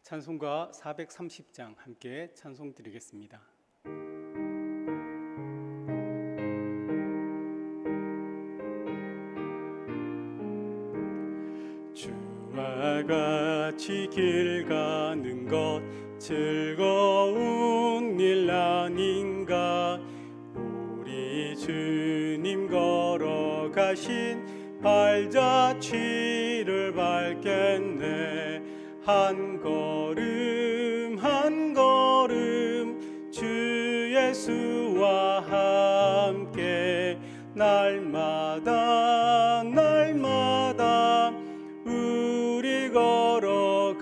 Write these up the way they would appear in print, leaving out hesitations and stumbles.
찬송가 430장 함께 찬송 드리겠습니다. 주와 같이 길 가는 것 즐거운 일 아닌가. 우리 주님 걸어가신 발자취를 밟겠네. 한 걸음 한 걸음 주 예수와 함께 날마다 날마다 우리 걸어가리.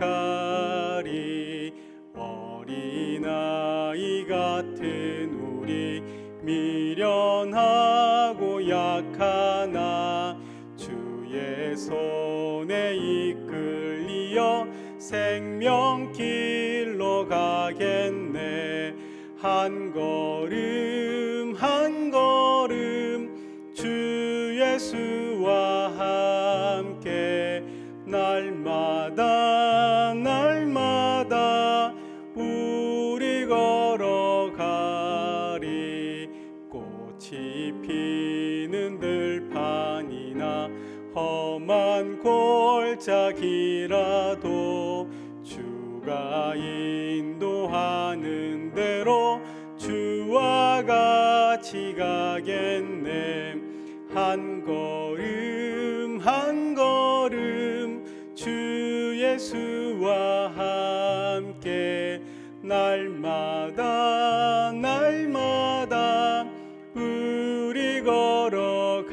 어린아이 같은 우리 미련하고 약하나 주의 손에 이끌리어 생명길로 가겠네. 한 걸음 한 걸음 주 예수와 함께 날마다 날마다 우리 걸어가리. 꽃이 피는 들판이나 험한 골짜기라도 주가 인도하는 대로 주와 같이 가겠네. 한 걸음 한 걸음 주 예수와 함께 날마다 날마다 우리 걸어가리.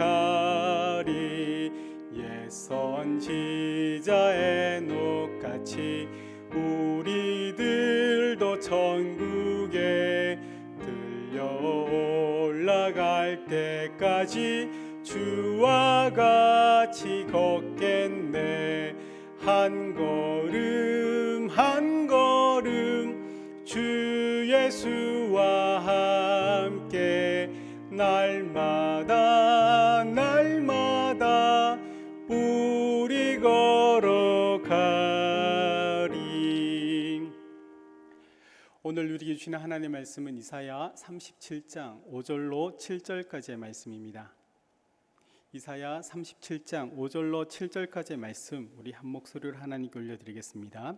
옛 선지자 에녹같이 우리들도 천국에 들려 올라갈 때까지 주와 같이 걷겠네. 한 걸음 한 걸음 주 예수와 함께 날마다 날마다 우리 걸어가리. 오늘 우리에게 주시는 하나님의 말씀은 이사야 37장 5절로 7절까지의 말씀입니다. 이사야 37장 5절로 7절까지의 말씀, 우리 한 목소리로 하나님께 올려드리겠습니다.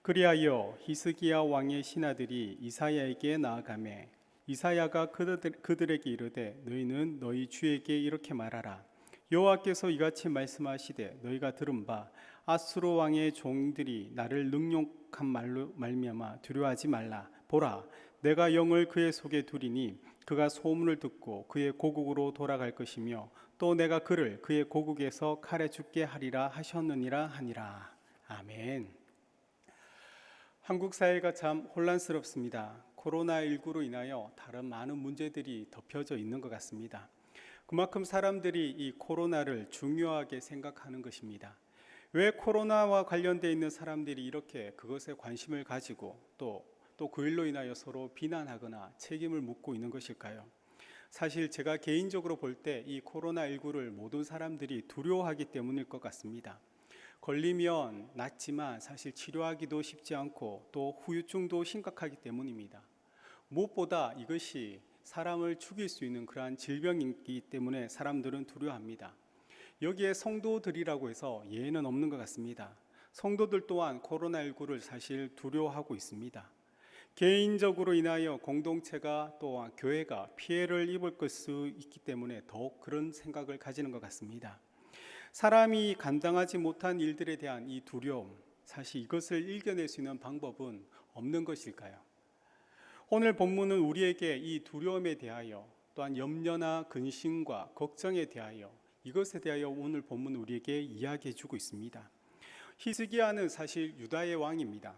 그리하여 히스기야 왕의 신하들이 이사야에게 나아가매 이사야가 그들에게 이르되 너희는 너희 주에게 이렇게 말하라. 여호와께서 이같이 말씀하시되 너희가 들은 바 아수르 왕의 종들이 나를 능욕한 말로 말미암아 두려워하지 말라. 보라, 내가 영을 그의 속에 두리니 그가 소문을 듣고 그의 고국으로 돌아갈 것이며 또 내가 그를 그의 고국에서 칼에 죽게 하리라 하셨느니라 하니라. 아멘. 한국 사회가 참 혼란스럽습니다. 코로나19로 인하여 다른 많은 문제들이 덮여져 있는 것 같습니다. 그만큼 사람들이 이 코로나를 중요하게 생각하는 것입니다. 왜 코로나와 관련되어 있는 사람들이 이렇게 그것에 관심을 가지고 또 그 일로 인하여 서로 비난하거나 책임을 묻고 있는 것일까요? 사실 제가 개인적으로 볼 때 이 코로나19를 모든 사람들이 두려워하기 때문일 것 같습니다. 걸리면 낫지만 사실 치료하기도 쉽지 않고 또 후유증도 심각하기 때문입니다. 무엇보다 이것이 사람을 죽일 수 있는 그러한 질병이기 때문에 사람들은 두려워합니다. 여기에 성도들이라고 해서 예외는 없는 것 같습니다. 성도들 또한 코로나19를 사실 두려워하고 있습니다. 개인적으로 인하여 공동체가 또한 교회가 피해를 입을 수 있기 때문에 더욱 그런 생각을 가지는 것 같습니다. 사람이 감당하지 못한 일들에 대한 이 두려움, 사실 이것을 이겨낼 수 있는 방법은 없는 것일까요? 오늘 본문은 우리에게 이 두려움에 대하여 또한 염려나 근심과 걱정에 대하여 이것에 대하여 오늘 본문은 우리에게 이야기해 주고 있습니다. 히스기야는 사실 유다의 왕입니다.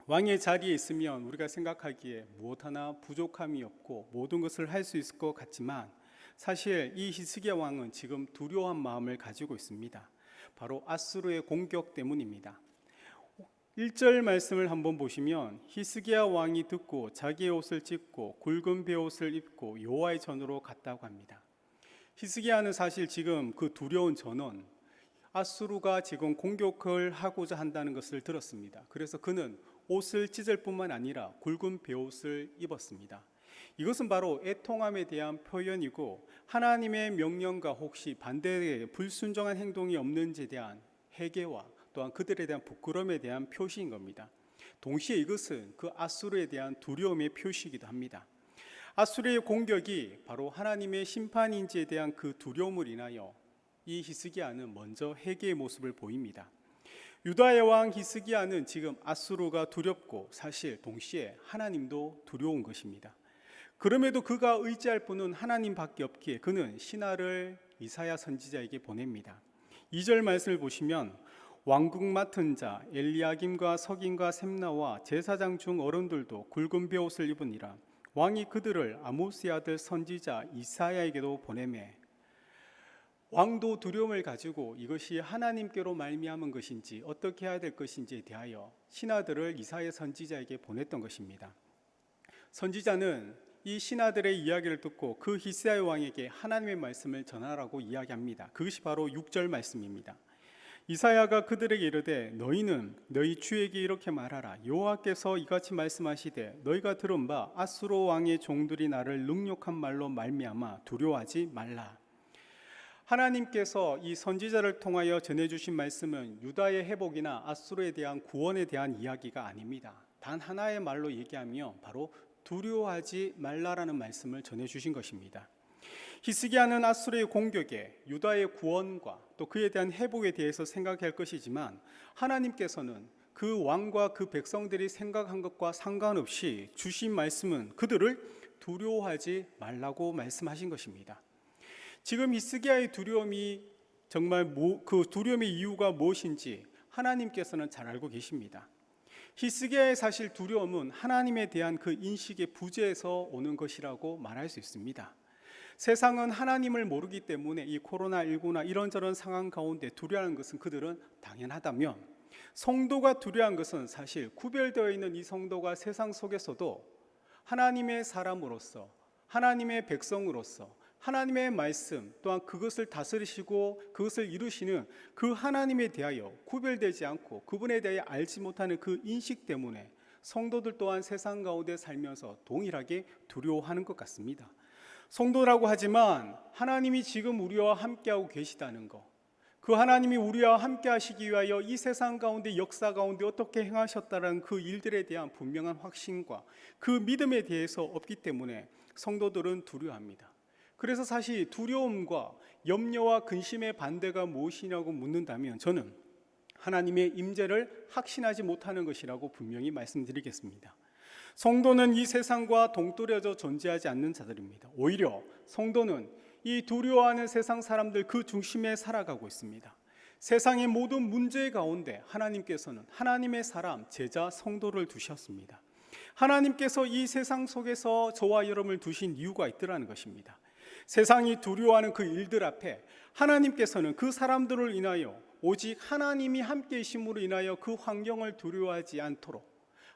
왕의 자리에 있으면 우리가 생각하기에 무엇 하나 부족함이 없고 모든 것을 할 수 있을 것 같지만 사실 이 히스기야 왕은 지금 두려워한 마음을 가지고 있습니다. 바로 아수르의 공격 때문입니다. 1절 말씀을 한번 보시면 히스기야 왕이 듣고 자기의 옷을 찢고 굵은 베옷을 입고 여호와의 전으로 갔다고 합니다. 히스기야는 사실 지금 그 두려운 전원, 앗수르가 지금 공격을 하고자 한다는 것을 들었습니다. 그래서 그는 옷을 찢을 뿐만 아니라 굵은 베옷을 입었습니다. 이것은 바로 애통함에 대한 표현이고 하나님의 명령과 혹시 반대의 불순종한 행동이 없는지에 대한 회개와 또한 그들에 대한 부끄러움에 대한 표시인 겁니다. 동시에 이것은 그 앗수르에 대한 두려움의 표시이기도 합니다. 앗수르의 공격이 바로 하나님의 심판인지에 대한 그 두려움을 인하여 이 히스기야는 먼저 회개의 모습을 보입니다. 유다의 왕 히스기야는 지금 앗수르가 두렵고 사실 동시에 하나님도 두려운 것입니다. 그럼에도 그가 의지할 분은 하나님밖에 없기에 그는 신하를 이사야 선지자에게 보냅니다. 2절 말씀을 보시면 왕국 맡은 자 엘리야김과 서긴과 셈나와 제사장 중 어른들도 굵은 베옷을 입으니라. 왕이 그들을 아모스의 아들 선지자 이사야에게도 보내매 왕도 두려움을 가지고 이것이 하나님께로 말미암은 것인지 어떻게 해야 될 것인지에 대하여 신하들을 이사야 선지자에게 보냈던 것입니다. 선지자는 이 신하들의 이야기를 듣고 그 히스기야 왕에게 하나님의 말씀을 전하라고 이야기합니다. 그것이 바로 6절 말씀입니다. 이사야가 그들에게 이르되 너희는 너희 주에게 이렇게 말하라. 여호와께서 이같이 말씀하시되 너희가 들은 바 앗수르 왕의 종들이 나를 능욕한 말로 말미암아 두려워하지 말라. 하나님께서 이 선지자를 통하여 전해주신 말씀은 유다의 회복이나 앗수르에 대한 구원에 대한 이야기가 아닙니다. 단 하나의 말로 얘기하며 바로 두려워하지 말라라는 말씀을 전해주신 것입니다. 히스기야는 앗수르의 공격에 유다의 구원과 또 그에 대한 회복에 대해서 생각할 것이지만 하나님께서는 그 왕과 그 백성들이 생각한 것과 상관없이 주신 말씀은 그들을 두려워하지 말라고 말씀하신 것입니다. 지금 히스기야의 두려움이 정말 그 두려움의 이유가 무엇인지 하나님께서는 잘 알고 계십니다. 히스기야의 사실 두려움은 하나님에 대한 그 인식의 부재에서 오는 것이라고 말할 수 있습니다. 세상은 하나님을 모르기 때문에 이 코로나19나 이런저런 상황 가운데 두려워하는 것은 그들은 당연하다면 성도가 두려워한 것은 사실 구별되어 있는 이 성도가 세상 속에서도 하나님의 사람으로서 하나님의 백성으로서 하나님의 말씀 또한 그것을 다스리시고 그것을 이루시는 그 하나님에 대하여 구별되지 않고 그분에 대해 알지 못하는 그 인식 때문에 성도들 또한 세상 가운데 살면서 동일하게 두려워하는 것 같습니다. 성도라고 하지만 하나님이 지금 우리와 함께하고 계시다는 것, 그 하나님이 우리와 함께 하시기 위하여 이 세상 가운데 역사 가운데 어떻게 행하셨다는 그 일들에 대한 분명한 확신과 그 믿음에 대해서 없기 때문에 성도들은 두려워합니다. 그래서 사실 두려움과 염려와 근심의 반대가 무엇이냐고 묻는다면 저는 하나님의 임재를 확신하지 못하는 것이라고 분명히 말씀드리겠습니다. 성도는 이 세상과 동떨어져 존재하지 않는 자들입니다. 오히려 성도는 이 두려워하는 세상 사람들 그 중심에 살아가고 있습니다. 세상의 모든 문제 가운데 하나님께서는 하나님의 사람, 제자, 성도를 두셨습니다. 하나님께서 이 세상 속에서 저와 여러분을 두신 이유가 있더라는 것입니다. 세상이 두려워하는 그 일들 앞에 하나님께서는 그 사람들을 인하여 오직 하나님이 함께 계심으로 인하여 그 환경을 두려워하지 않도록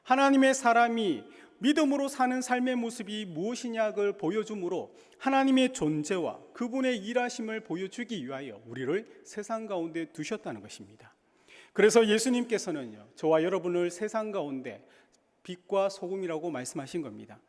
하나님의 사람이 믿음으로 사는 삶의 모습이 무엇이냐를 보여줌으로 하나님의 존재와 그분의 일하심을 보여주기 위하여 우리를 세상 가운데 두셨다는 것입니다. 그래서 예수님께서는요, 저와 여러분을 세상 가운데 빛과 소금이라고 말씀하신 겁니다.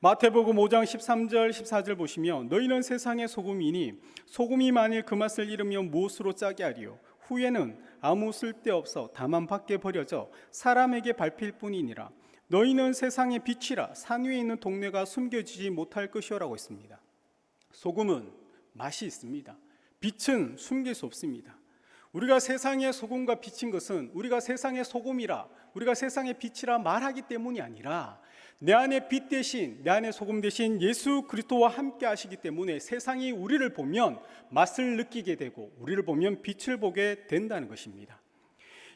마태복음 5장 13절 14절 보시면 너희는 세상의 소금이니 소금이 만일 그 맛을 잃으면 무엇으로 짜게 하리요 후에는 아무 쓸데없어 다만 밖에 버려져 사람에게 밟힐 뿐이니라. 너희는 세상의 빛이라 산 위에 있는 동네가 숨겨지지 못할 것이라고 했습니다. 소금은 맛이 있습니다. 빛은 숨길 수 없습니다. 우리가 세상의 소금과 빛인 것은 우리가 세상의 소금이라 우리가 세상의 빛이라 말하기 때문이 아니라 내 안에 빛 대신 내 안에 소금 대신 예수 그리스도와 함께 하시기 때문에 세상이 우리를 보면 맛을 느끼게 되고 우리를 보면 빛을 보게 된다는 것입니다.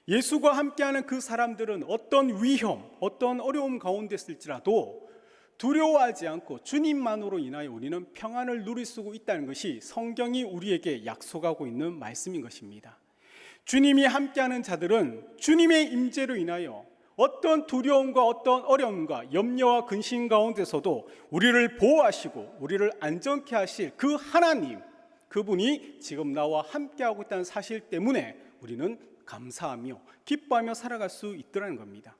예수가 함께하는 그 사람들은 어떤 위험, 어떤 어려움 가운데 있을지라도 두려워하지 않고 주님만으로 인하여 우리는 평안을 누릴 수 있다는 것이 성경이 우리에게 약속하고 있는 말씀인 것입니다. 주님이 함께하는 자들은 주님의 임재로 인하여 어떤 두려움과 어떤 어려움과 염려와 근심 가운데서도 우리를 보호하시고 우리를 안전케 하실 그 하나님, 그분이 지금 나와 함께하고 있다는 사실 때문에 우리는 감사하며 기뻐하며 살아갈 수 있더라는 겁니다.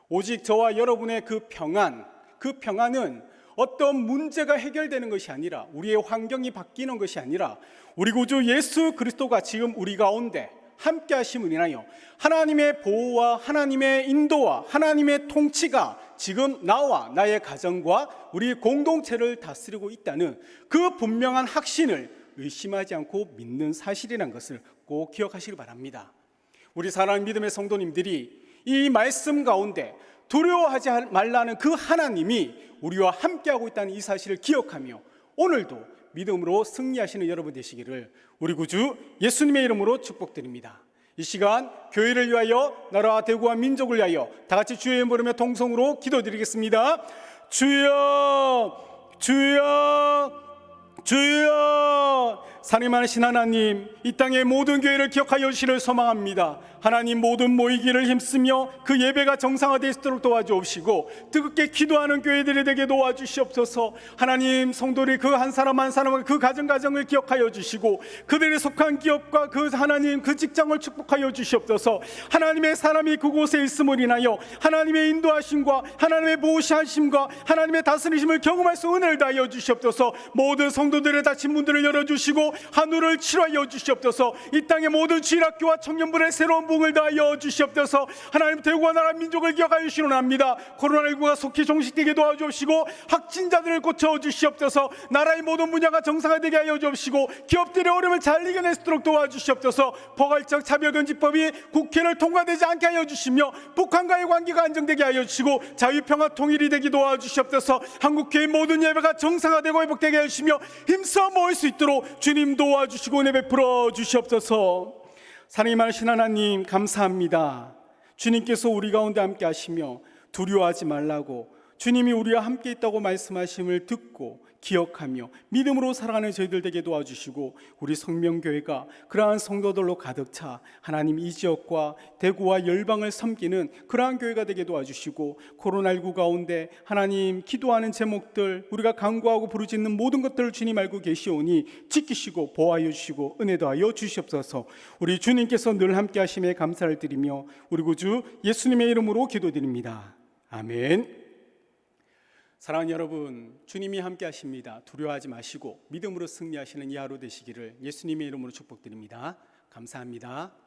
오직 저와 여러분의 그 평안은 어떤 문제가 해결되는 것이 아니라, 우리의 환경이 바뀌는 것이 아니라, 우리 구주 예수 그리스도가 지금 우리 가운데 함께 하심을 인하여 하나님의 보호와 하나님의 인도와 하나님의 통치가 지금 나와 나의 가정과 우리 공동체를 다스리고 있다는 그 분명한 확신을 의심하지 않고 믿는 사실이라는 것을 꼭 기억하시기 바랍니다. 우리 사랑하는 믿음의 성도님들이 이 말씀 가운데 두려워하지 말라는 그 하나님이 우리와 함께하고 있다는 이 사실을 기억하며 오늘도 믿음으로 승리하시는 여러분 되시기를 우리 구주 예수님의 이름으로 축복드립니다. 이 시간 교회를 위하여, 나라와 대구와 민족을 위하여 다 같이 주의 이름 부르며 통성으로 기도드리겠습니다. 주여, 주여, 주여. 사랑하신 하나님, 이 땅의 모든 교회를 기억하여 주시를 소망합니다. 하나님, 모든 모이기를 힘쓰며 그 예배가 정상화될 수 있도록 도와주옵시고 뜨겁게 기도하는 교회들이 되게 도와주시옵소서. 하나님, 성도들이 그 한 사람 한 사람과 그 가정을 기억하여 주시고 그들이 속한 기업과 그 하나님 그 직장을 축복하여 주시옵소서. 하나님의 사람이 그곳에 있음을 인하여 하나님의 인도하심과 하나님의 보호하심과 하나님의 다스리심을 경험할 수 은혜를 다하여 주시옵소서. 모든 성도들의 닫힌 문들을 열어주시고 하늘을 치료하여 주시옵소서. 이 땅의 모든 주일학교와 청년부의 새로운 부흥을 다하여 주시옵소서. 하나님, 대구와 나라 민족을 기억하여 주시옵나이다. 코로나19가 속히 종식되게 도와주옵시고 확진자들을 고쳐주시옵소서. 나라의 모든 분야가 정상화되게 하여 주옵시고 기업들의 어려움을 잘 이겨낼 수 있도록 도와주시옵소서. 포괄적 차별금지법이 국회를 통과되지 않게 하여 주시며 북한과의 관계가 안정되게 하여 주시고 자유평화 통일이 되게 도와주시옵소서. 한국교회 모든 예배가 정상화되고 회복되게 하여 주시며 힘써 모일 수 있도록 주님 도와주시고 은혜 베풀어 주시옵소서. 사랑이 많으신 하나님, 감사합니다. 주님께서 우리 가운데 함께 하시며 두려워하지 말라고 주님이 우리와 함께 있다고 말씀하심을 듣고 기억하며 믿음으로 살아가는 저희들 되게 도와주시고 우리 성명교회가 그러한 성도들로 가득 차 하나님 이 지역과 대구와 열방을 섬기는 그러한 교회가 되게 도와주시고 코로나19 가운데 하나님 기도하는 제목들 우리가 간구하고 부르짖는 모든 것들을 주님 알고 계시오니 지키시고 보호하여 주시고 은혜 더하여 주시옵소서. 우리 주님께서 늘 함께 하심에 감사를 드리며 우리 구주 예수님의 이름으로 기도드립니다. 아멘. 사랑하는 여러분, 주님이 함께 하십니다. 두려워하지 마시고 믿음으로 승리하시는 이 하루 되시기를 예수님의 이름으로 축복드립니다. 감사합니다.